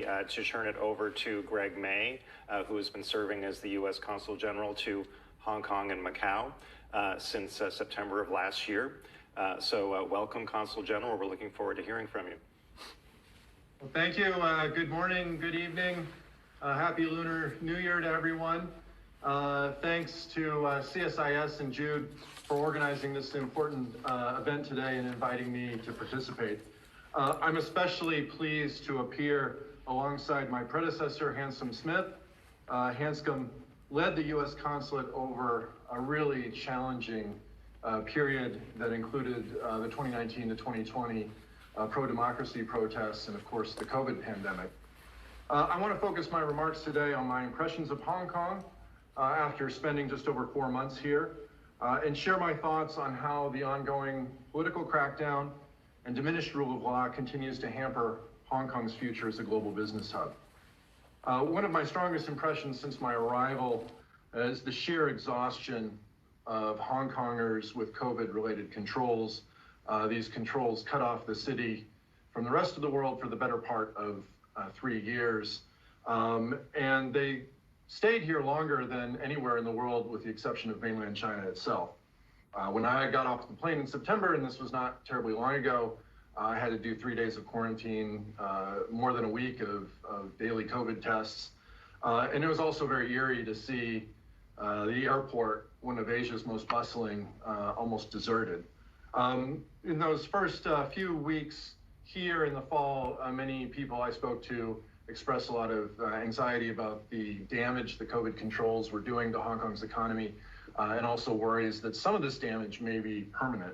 to turn it over to Greg May, who has been serving as the U.S. Consul General to Hong Kong and Macau since September of last year. So welcome, Consul General. We're looking forward to hearing from you. Well, thank you. Good morning, good evening. Happy Lunar New Year to everyone. Thanks to CSIS and Jude for organizing this important event today and inviting me to participate. I'm especially pleased to appear alongside my predecessor, Hanscom Smith. Hanscom led the U.S. consulate over a really challenging period that included the 2019 to 2020 pro-democracy protests and, of course, the COVID pandemic. I want to focus my remarks today on my impressions of Hong Kong after spending just over 4 months here, and share my thoughts on how the ongoing political crackdown and diminished rule of law continues to hamper Hong Kong's future as a global business hub. One of my strongest impressions since my arrival is the sheer exhaustion of Hong Kongers with COVID-related controls. These controls cut off the city from the rest of the world for the better part of 3 years. And they stayed here longer than anywhere in the world with the exception of mainland China itself. When I got off the plane in September, and this was not terribly long ago, I had to do 3 days of quarantine, more than a week of daily COVID tests. And it was also very eerie to see the airport, one of Asia's most bustling, almost deserted. In those first few weeks here in the fall, many people I spoke to expressed a lot of anxiety about the damage the COVID controls were doing to Hong Kong's economy, and also worries that some of this damage may be permanent.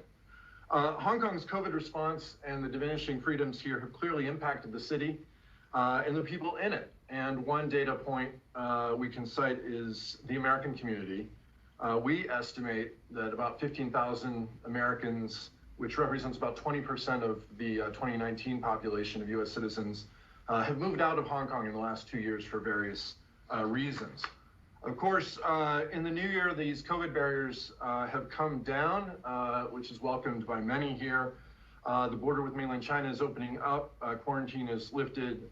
Hong Kong's COVID response and the diminishing freedoms here have clearly impacted the city and the people in it. And one data point we can cite is the American community. We estimate that about 15,000 Americans, which represents about 20% of the 2019 population of US citizens, have moved out of Hong Kong in the last 2 years for various reasons. Of course, in the new year, these COVID barriers have come down, which is welcomed by many here. The border with mainland China is opening up, quarantine is lifted,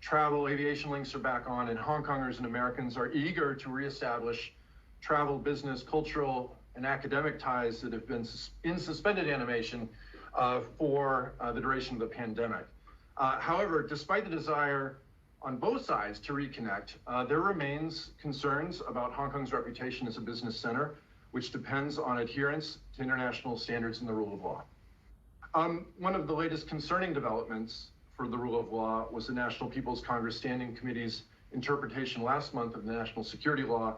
travel, aviation links are back on, and Hong Kongers and Americans are eager to reestablish travel, business, cultural, and academic ties that have been in suspended animation for the duration of the pandemic. However, despite the desire on both sides to reconnect, there remains concerns about Hong Kong's reputation as a business center, which depends on adherence to international standards and the rule of law. One of the latest concerning developments for the rule of law was the National People's Congress Standing Committee's interpretation last month of the national security law.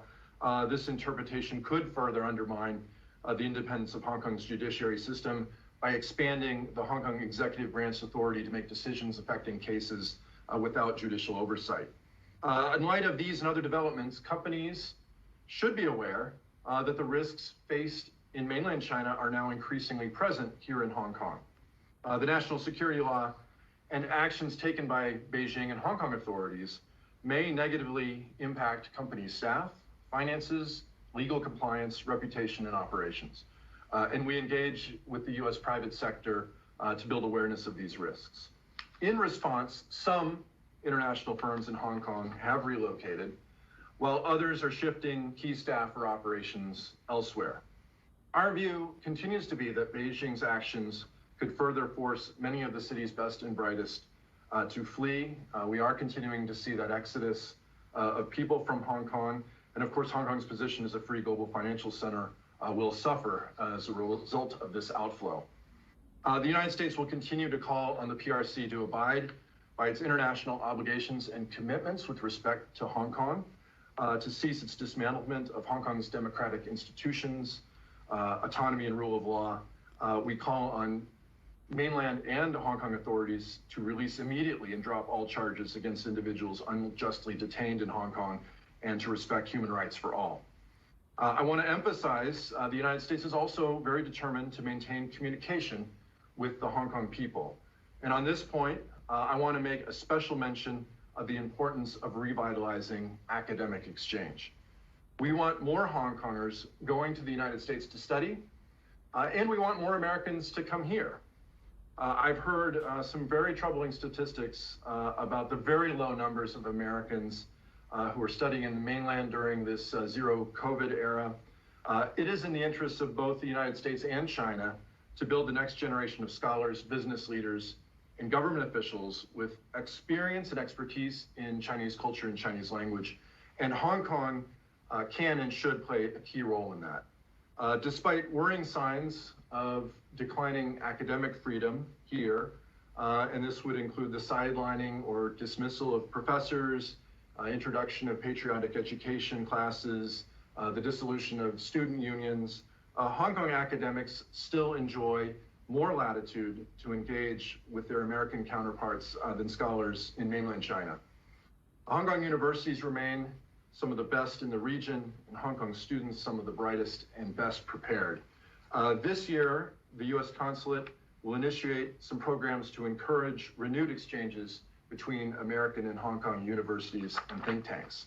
This interpretation could further undermine the independence of Hong Kong's judiciary system by expanding the Hong Kong executive branch authority to make decisions affecting cases without judicial oversight. In light of these and other developments, companies should be aware that the risks faced in mainland China are now increasingly present here in Hong Kong. The national security law and actions taken by Beijing and Hong Kong authorities may negatively impact company staff, finances, legal compliance, reputation, and operations. And we engage with the US private sector to build awareness of these risks. In response, some international firms in Hong Kong have relocated, while others are shifting key staff or operations elsewhere. Our view continues to be that Beijing's actions could further force many of the city's best and brightest to flee. We are continuing to see that exodus of people from Hong Kong. And of course, Hong Kong's position as a free global financial center will suffer as a result of this outflow. The United States will continue to call on the PRC to abide by its international obligations and commitments with respect to Hong Kong, to cease its dismantlement of Hong Kong's democratic institutions, autonomy and rule of law. We call on mainland and Hong Kong authorities to release immediately and drop all charges against individuals unjustly detained in Hong Kong, and to respect human rights for all. I want to emphasize the United States is also very determined to maintain communication with the Hong Kong people. And on this point, I want to make a special mention of the importance of revitalizing academic exchange. We want more Hong Kongers going to the United States to study, and we want more Americans to come here. I've heard some very troubling statistics about the very low numbers of Americans who are studying in the mainland during this zero COVID era. It is in the interests of both the United States and China to build the next generation of scholars, business leaders, and government officials with experience and expertise in Chinese culture and Chinese language. And Hong Kong can and should play a key role in that. Despite worrying signs of declining academic freedom here, and this would include the sidelining or dismissal of professors, introduction of patriotic education classes, the dissolution of student unions, Hong Kong academics still enjoy more latitude to engage with their American counterparts than scholars in mainland China. Hong Kong universities remain some of the best in the region, and Hong Kong students some of the brightest and best prepared. This year, the U.S. Consulate will initiate some programs to encourage renewed exchanges between American and Hong Kong universities and think tanks.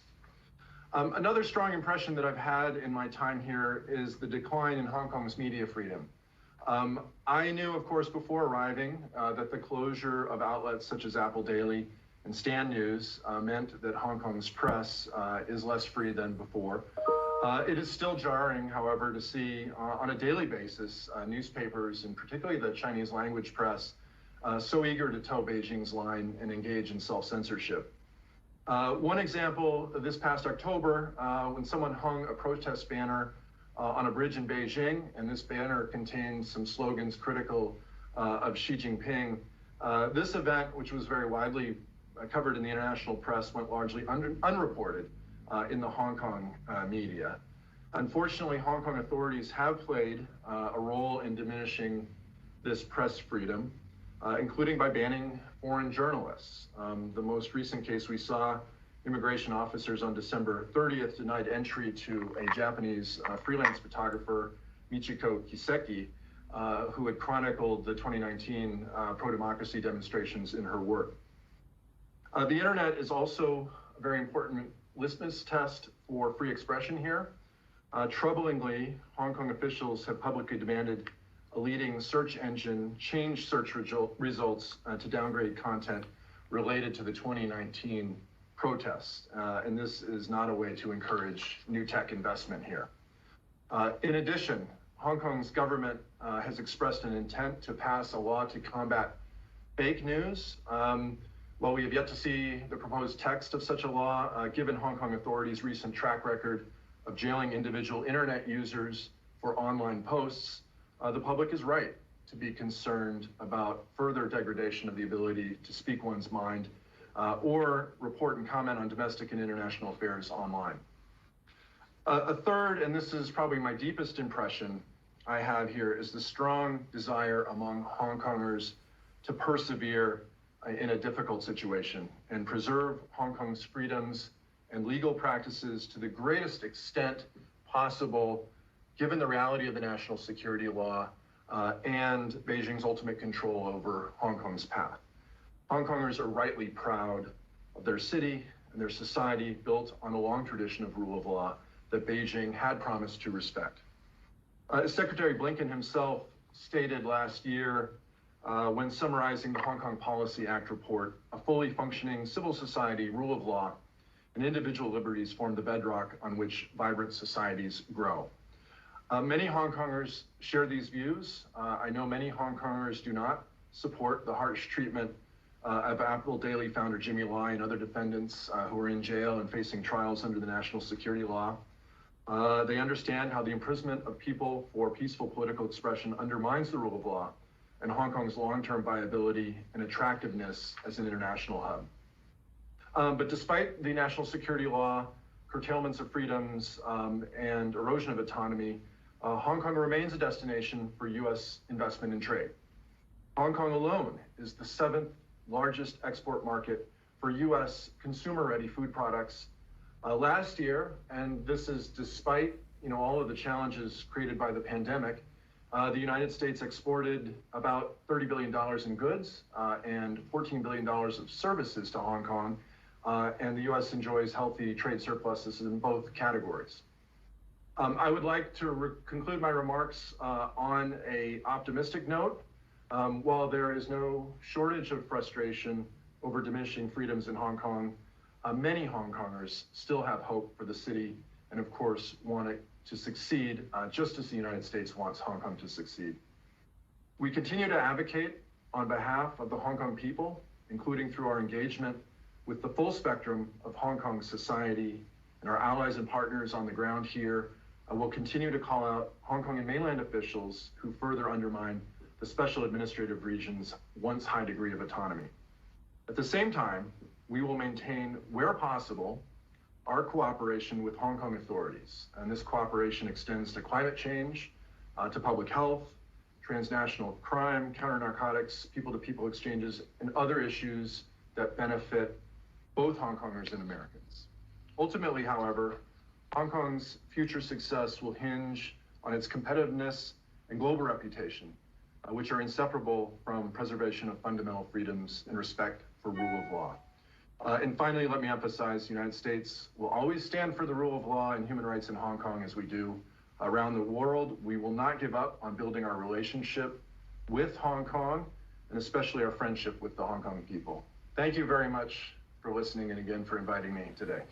Another strong impression that I've had in my time here is the decline in Hong Kong's media freedom. I knew, of course, before arriving that the closure of outlets such as Apple Daily and Stand News meant that Hong Kong's press is less free than before. It is still jarring, however, to see on a daily basis newspapers, and particularly the Chinese language press, so eager to toe Beijing's line and engage in self-censorship. One example, this past October, when someone hung a protest banner on a bridge in Beijing, and this banner contained some slogans critical of Xi Jinping. This event, which was very widely covered in the international press, went largely unreported in the Hong Kong media. Unfortunately, Hong Kong authorities have played a role in diminishing this press freedom, including by banning foreign journalists. The most recent case we saw, immigration officers on December 30th denied entry to a Japanese freelance photographer, Michiko Kiseki, who had chronicled the 2019 pro-democracy demonstrations in her work. The internet is also a very important litmus test for free expression here. Troublingly, Hong Kong officials have publicly demanded a leading search engine change search results to downgrade content related to the 2019 protests. And this is not a way to encourage new tech investment here. In addition, Hong Kong's government has expressed an intent to pass a law to combat fake news. While we have yet to see the proposed text of such a law, given Hong Kong authorities' recent track record of jailing individual internet users for online posts, the public is right to be concerned about further degradation of the ability to speak one's mind or report and comment on domestic and international affairs online. A third, and this is probably my deepest impression I have here, is the strong desire among Hong Kongers to persevere in a difficult situation and preserve Hong Kong's freedoms and legal practices to the greatest extent possible, given the reality of the national security law and Beijing's ultimate control over Hong Kong's path. Hong Kongers are rightly proud of their city and their society built on a long tradition of rule of law that Beijing had promised to respect. Secretary Blinken himself stated last year when summarizing the Hong Kong Policy Act report, a fully functioning civil society, rule of law, and individual liberties form the bedrock on which vibrant societies grow. Many Hong Kongers share these views. I know many Hong Kongers do not support the harsh treatment of Apple Daily founder Jimmy Lai and other defendants who are in jail and facing trials under the national security law. They understand how the imprisonment of people for peaceful political expression undermines the rule of law and Hong Kong's long-term viability and attractiveness as an international hub. But despite the national security law, curtailments of freedoms, and erosion of autonomy, Hong Kong remains a destination for U.S. investment and trade. Hong Kong alone is the 7th largest export market for U.S. consumer-ready food products. Last year, and this is despite all of the challenges created by the pandemic, the United States exported about $30 billion in goods and $14 billion of services to Hong Kong, and the U.S. enjoys healthy trade surpluses in both categories. I would like to conclude my remarks on an optimistic note. While there is no shortage of frustration over diminishing freedoms in Hong Kong, many Hong Kongers still have hope for the city and, of course, want it to succeed just as the United States wants Hong Kong to succeed. We continue to advocate on behalf of the Hong Kong people, including through our engagement with the full spectrum of Hong Kong society and our allies and partners on the ground here. We'll continue to call out Hong Kong and mainland officials who further undermine the special administrative region's once high degree of autonomy. At the same time, we will maintain, where possible, our cooperation with Hong Kong authorities. And this cooperation extends to climate change, to public health, transnational crime, counter-narcotics, people-to-people exchanges, and other issues that benefit both Hong Kongers and Americans. Ultimately, however, Hong Kong's future success will hinge on its competitiveness and global reputation, which are inseparable from preservation of fundamental freedoms and respect for rule of law. And finally, let me emphasize, the United States will always stand for the rule of law and human rights in Hong Kong as we do around the world. We will not give up on building our relationship with Hong Kong, and especially our friendship with the Hong Kong people. Thank you very much for listening and again for inviting me today.